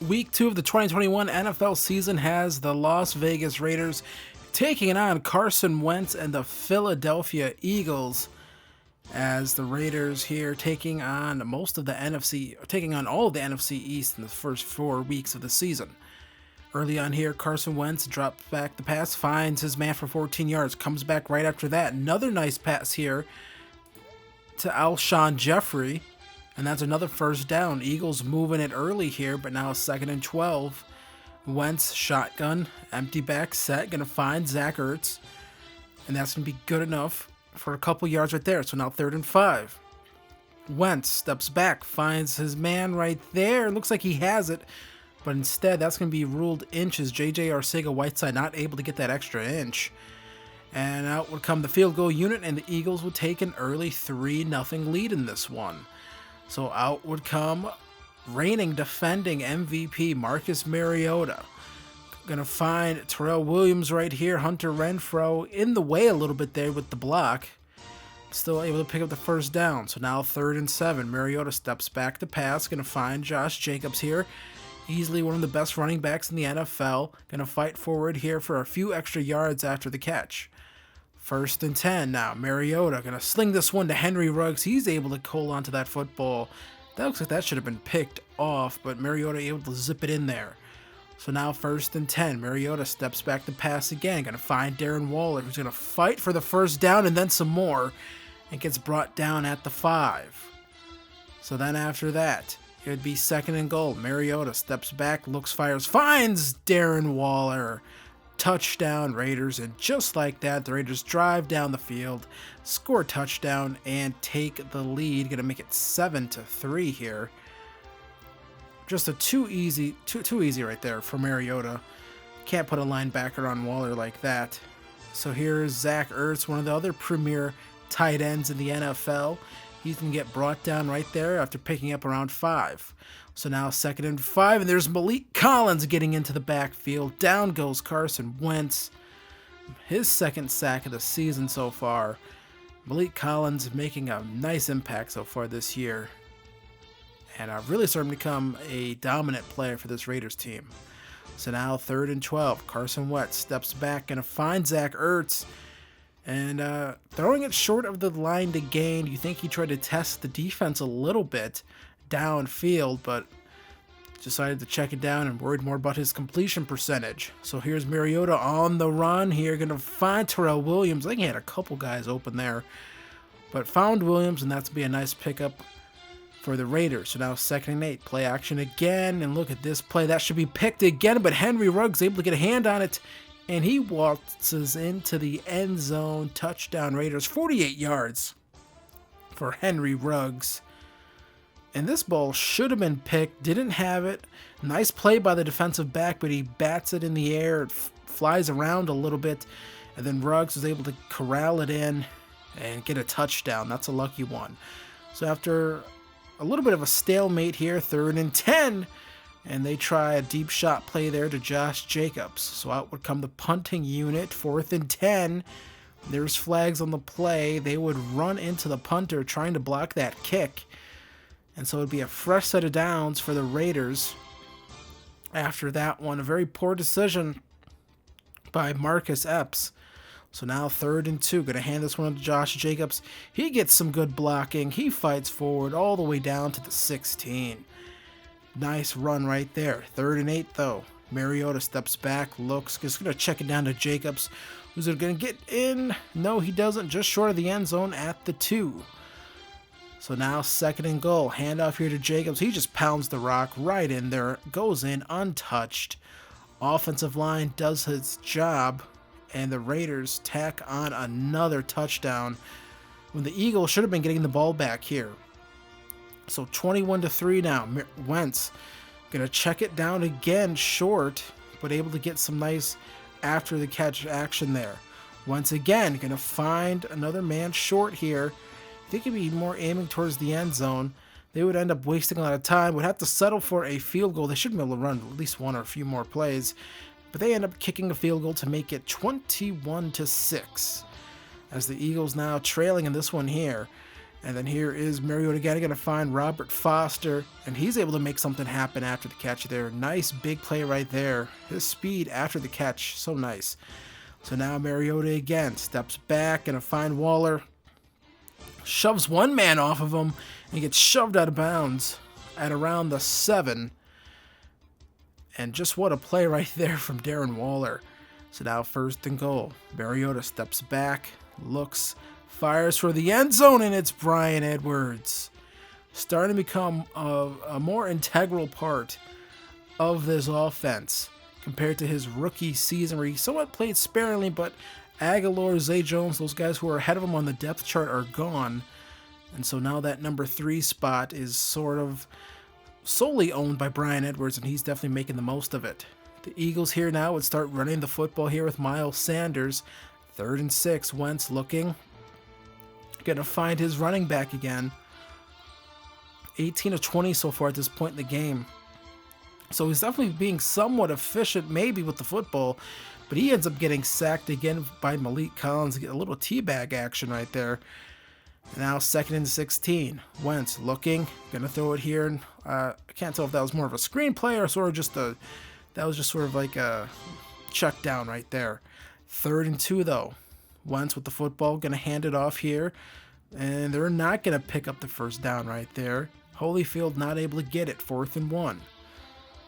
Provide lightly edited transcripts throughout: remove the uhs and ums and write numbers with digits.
Week 2 of the 2021 NFL season has the Las Vegas Raiders taking on Carson Wentz and the Philadelphia Eagles, as the Raiders here taking on all of the NFC East in the first 4 weeks of the season. Early on here, Carson Wentz drops back the pass, finds his man for 14 yards, comes back right after that. Another nice pass here to Alshon Jeffrey, and that's another first down. Eagles moving it early here, but now 2nd and 12. Wentz shotgun, empty back set, going to find Zach Ertz, and that's going to be good enough for a couple yards right there. So now 3rd and 5. Wentz steps back, finds his man right there. Looks like he has it, but instead that's going to be ruled inches. J.J. Arcega-Whiteside not able to get that extra inch. And out would come the field goal unit, and the Eagles would take an early 3-0 lead in this one. So out would come reigning defending MVP Marcus Mariota. Gonna find Terrell Williams right here. Hunter Renfrow in the way a little bit there with the block. Still able to pick up the first down. So now 3rd and 7. Mariota steps back to pass. Gonna find Josh Jacobs here. Easily one of the best running backs in the NFL. Gonna fight forward here for a few extra yards after the catch. 1st and 10 now. Mariota gonna sling this one to Henry Ruggs. He's able to hold on to that football. That looks like that should have been picked off, but Mariota able to zip it in there. So now 1st and 10. Mariota steps back to pass again. Gonna find Darren Waller, who's gonna fight for the first down and then some more, and gets brought down at the 5. So then after that, it would be 2nd and goal. Mariota steps back, looks, fires, finds Darren Waller. Touchdown Raiders, and just like that, the Raiders drive down the field, score a touchdown, and take the lead. Gonna make it 7-3 here. Just a too easy right there for Mariota. Can't put a linebacker on Waller like that. So here's Zach Ertz, one of the other premier tight ends in the NFL. He's gonna get brought down right there after picking up around 5. So now 2nd and 5, and there's Malik Collins getting into the backfield. Down goes Carson Wentz. His 2nd sack of the season so far. Malik Collins making a nice impact so far this year, and really starting to become a dominant player for this Raiders team. So now 3rd and 12. Carson Wentz steps back and finds Zach Ertz, and throwing it short of the line to gain. You think he tried to test the defense a little bit downfield, but decided to check it down and worried more about his completion percentage. So here's Mariota on the run here, gonna find Terrell Williams. I think he had a couple guys open there, but found Williams, and that's gonna be a nice pickup for the Raiders. So now 2nd and 8, play action again, and look at this play. That should be picked again, but Henry Ruggs able to get a hand on it, and he waltzes into the end zone. Touchdown Raiders, 48 yards for Henry Ruggs. And this ball should have been picked, didn't have it. Nice play by the defensive back, but he bats it in the air. It flies around a little bit, and then Ruggs was able to corral it in and get a touchdown. That's a lucky one. So after a little bit of a stalemate here, 3rd and 10, and they try a deep shot play there to Josh Jacobs. So out would come the punting unit, 4th and 10. There's flags on the play. They would run into the punter trying to block that kick. And so it would be a fresh set of downs for the Raiders after that one. A very poor decision by Marcus Epps. So now 3rd and 2. Going to hand this one to Josh Jacobs. He gets some good blocking. He fights forward all the way down to the 16. Nice run right there. 3rd and 8 though. Mariota steps back, looks, just going to check it down to Jacobs. Who's it going to get in? No, he doesn't. Just short of the end zone at the 2. So now 2nd and goal. Handoff here to Jacobs. He just pounds the rock right in there. Goes in untouched. Offensive line does its job, and the Raiders tack on another touchdown when the Eagles should have been getting the ball back here. So 21-3 now. Wentz going to check it down again short, but able to get some nice after the catch action there. Once again, going to find another man short here. They could be more aiming towards the end zone. They would end up wasting a lot of time, would have to settle for a field goal. They should be able to run at least one or a few more plays, but they end up kicking a field goal to make it 21-6. As the Eagles now trailing in this one here. And then here is Mariota again, going to find Robert Foster, and he's able to make something happen after the catch there. Nice big play right there. His speed after the catch, so nice. So now Mariota again steps back, going to find Waller. Shoves one man off of him, and he gets shoved out of bounds at around the 7. And just what a play right there from Darren Waller. So now 1st and goal. Mariota steps back, looks, fires for the end zone, and it's Bryan Edwards. Starting to become a more integral part of this offense compared to his rookie season where he somewhat played sparingly, but Aguilar, Zay Jones, those guys who are ahead of him on the depth chart are gone. And so now that number 3 spot is sort of solely owned by Bryan Edwards, and he's definitely making the most of it. The Eagles here now would start running the football here with Miles Sanders. 3rd and 6, Wentz looking. Gonna find his running back again. 18 of 20 so far at this point in the game. So he's definitely being somewhat efficient maybe with the football, but he ends up getting sacked again by Malik Collins. Get a little teabag action right there. Now 2nd and 16. Wentz looking. Gonna throw it here. And, I can't tell if that was more of a screen play or sort of just a... That was just sort of like a check down right there. 3rd and 2 though. Wentz with the football, going to hand it off here. And they're not going to pick up the 1st down right there. Holyfield not able to get it. 4th and 1.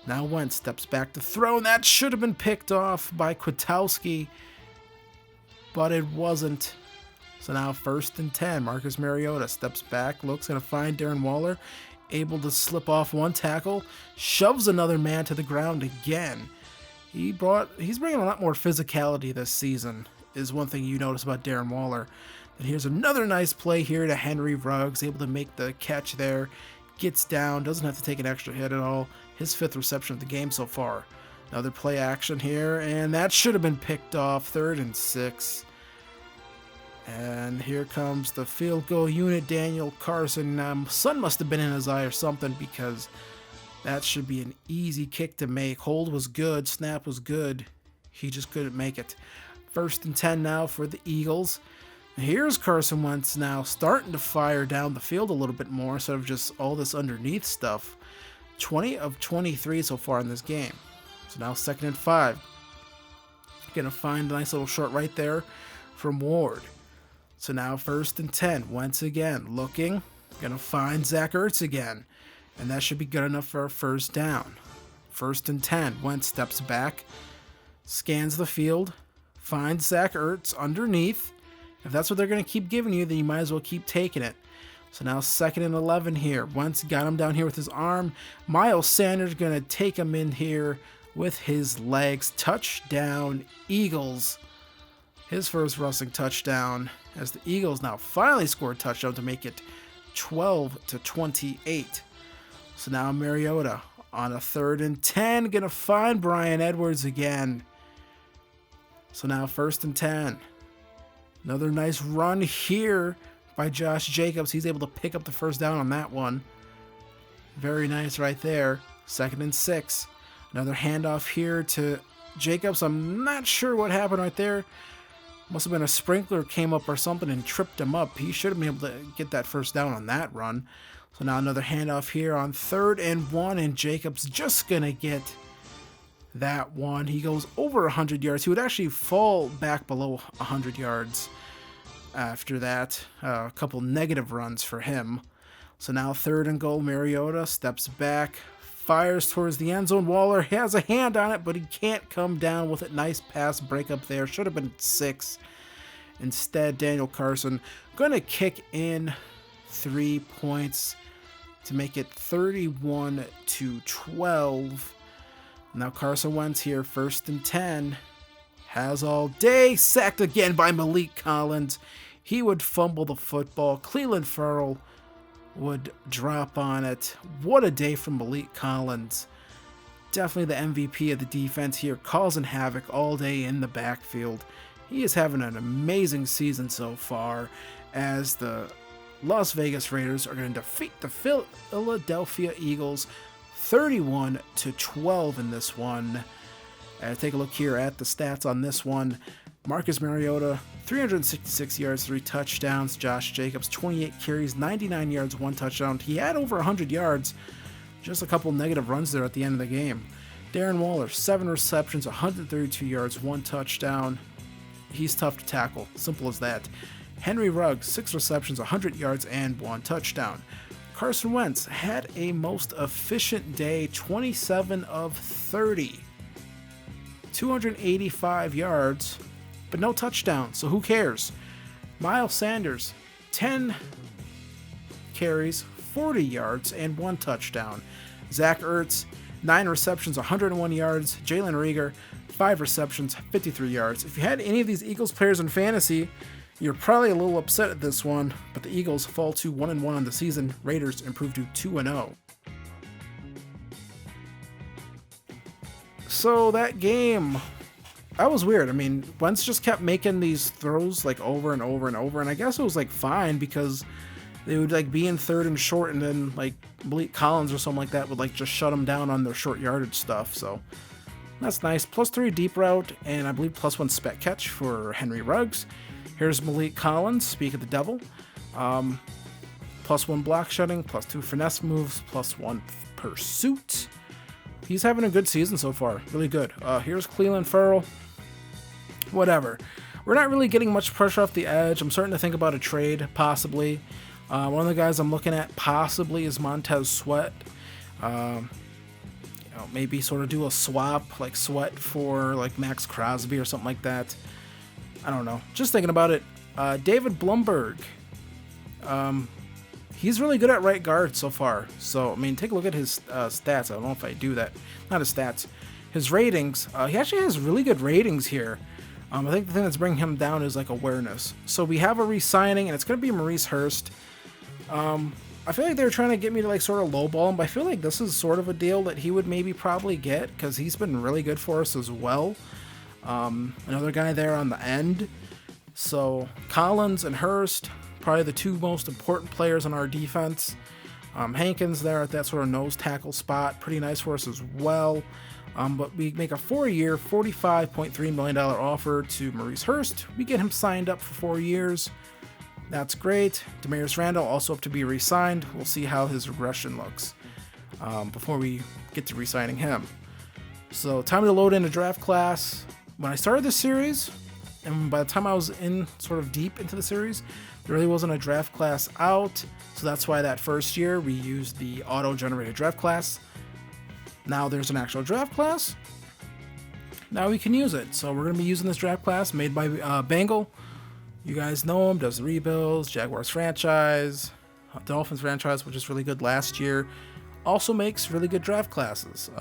Now Wentz steps back to throw, and that should have been picked off by Kwiatkowski, but it wasn't. So now 1st and 10. Marcus Mariota steps back, looks, going to find Darren Waller. Able to slip off one tackle. Shoves another man to the ground again. He's bringing a lot more physicality this season, is one thing you notice about Darren Waller. And here's another nice play here to Henry Ruggs, able to make the catch there. Gets down, doesn't have to take an extra hit at all. His 5th reception of the game so far. Another play action here, and that should have been picked off. 3rd and 6. And here comes the field goal unit, Daniel Carson. Sun must have been in his eye or something, because that should be an easy kick to make. Hold was good, snap was good. He just couldn't make it. 1st and 10 now for the Eagles. Here's Carson Wentz now starting to fire down the field a little bit more instead of just all this underneath stuff. 20 of 23 so far in this game. So now 2nd and 5. Gonna find a nice little short right there from Ward. So now 1st and 10. Wentz again looking. Gonna find Zach Ertz again. And that should be good enough for a 1st down. 1st and 10. Wentz steps back. Scans the field. Finds Zach Ertz underneath. If that's what they're going to keep giving you, then you might as well keep taking it. So now 2nd and 11 here. Wentz got him down here with his arm. Miles Sanders going to take him in here with his legs. Touchdown, Eagles. His 1st rushing touchdown as the Eagles now finally scored a touchdown to make it 12 to 28. So now Mariota on a 3rd and 10. Going to find Bryan Edwards again. So now 1st and 10. Another nice run here by Josh Jacobs. He's able to pick up the 1st down on that one. Very nice right there. 2nd and 6. Another handoff here to Jacobs. I'm not sure what happened right there. Must have been a sprinkler came up or something and tripped him up. He should have been able to get that 1st down on that run. So now another handoff here on 3rd and 1, and Jacobs just going to get that one. He goes over 100 yards. He would actually fall back below 100 yards after that. A couple negative runs for him. So now 3rd and goal. Mariota steps back, fires towards the end zone. Waller has a hand on it, but he can't come down with it. Nice pass breakup there. Should have been 6. Instead, Daniel Carson going to kick in 3 points to make it 31 to 12. Now Carson Wentz here, 1st and 10. Has all day. Sacked again by Malik Collins. He would fumble the football. Cleveland Farrell would drop on it. What a day from Malik Collins. Definitely the MVP of the defense here, causing havoc all day in the backfield. He is having an amazing season so far, as the Las Vegas Raiders are going to defeat the Philadelphia Eagles 31 to 12 in this one. Take a look here at the stats on this one. Marcus Mariota, 366 yards, 3 touchdowns. Josh Jacobs, 28 carries, 99 yards, 1 touchdown. He had over 100 yards, just a couple negative runs there at the end of the game. Darren Waller, 7 receptions, 132 yards, 1 touchdown. He's tough to tackle, simple as that. Henry Ruggs, 6 receptions, 100 yards, and 1 touchdown. Carson Wentz had a most efficient day, 27 of 30. 285 yards, but no touchdown, so who cares? Miles Sanders, 10 carries, 40 yards, and 1 touchdown. Zach Ertz, 9 receptions, 101 yards. Jalen Reagor, 5 receptions, 53 yards. If you had any of these Eagles players in fantasy, you're probably a little upset at this one, but the Eagles fall to 1-1 on the season. Raiders improve to 2-0. So that game, that was weird. I mean, Wentz just kept making these throws like over and over and over, and I guess it was like fine because they would like be in 3rd and short, and then like Malik Collins or something like that would like just shut them down on their short yardage stuff. So that's nice. +3 deep route, and I believe +1 spec catch for Henry Ruggs. Here's Malik Collins, speak of the devil. +1 block shedding, +2 finesse moves, +1 pursuit. He's having a good season so far. Really good. Here's Cleveland Ferrell. Whatever. We're not really getting much pressure off the edge. I'm starting to think about a trade, possibly. One of the guys I'm looking at possibly is Montez Sweat. Maybe sort of do a swap, like Sweat for like Max Crosby or something like that. I don't know. Just thinking about it. David Blumberg. He's really good at right guard so far. So, I mean, take a look at his stats. I don't know if I do that. Not his stats. His ratings. He actually has really good ratings here. I think the thing that's bringing him down is like awareness. So we have a re-signing, and it's going to be Maurice Hurst. I feel like they're trying to get me to like sort of lowball him, but I feel like this is sort of a deal that he would maybe probably get because he's been really good for us as well. Another guy there on the end. So Collins and Hurst, probably the 2 most important players on our defense. Hankins there at that sort of nose tackle spot, pretty nice for us as well. But we make a 4-year, $45.3 million offer to Maurice Hurst. We get him signed up for 4 years. That's great. Demarius Randall also up to be re-signed. We'll see how his regression looks before we get to re-signing him. So time to load in a draft class. When I started this series, and by the time I was in sort of deep into the series, there really wasn't a draft class out. So that's why that first year we used the auto-generated draft class. Now there's an actual draft class. Now we can use it. So we're going to be using this draft class made by Bengal. You guys know him, does the rebuilds, Jaguars franchise, Dolphins franchise, which is really good last year. Also makes really good draft classes.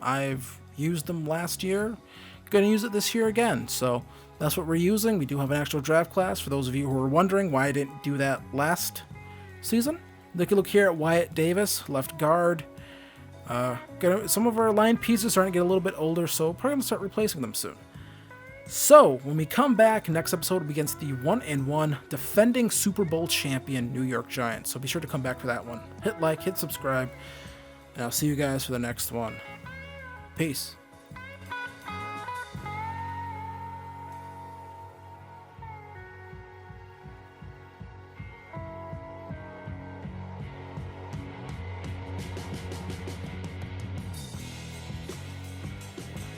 I've used them last year. Going to use it this year again. So that's what we're using. We do have an actual draft class. For those of you who are wondering why I didn't do that last season, they can look here at Wyatt Davis, left guard. Some of our line pieces are starting to get a little bit older, so probably going to start replacing them soon. So, when we come back, next episode will be against the 1-1 defending Super Bowl champion New York Giants. So be sure to come back for that one. Hit like, hit subscribe, and I'll see you guys for the next one. Peace.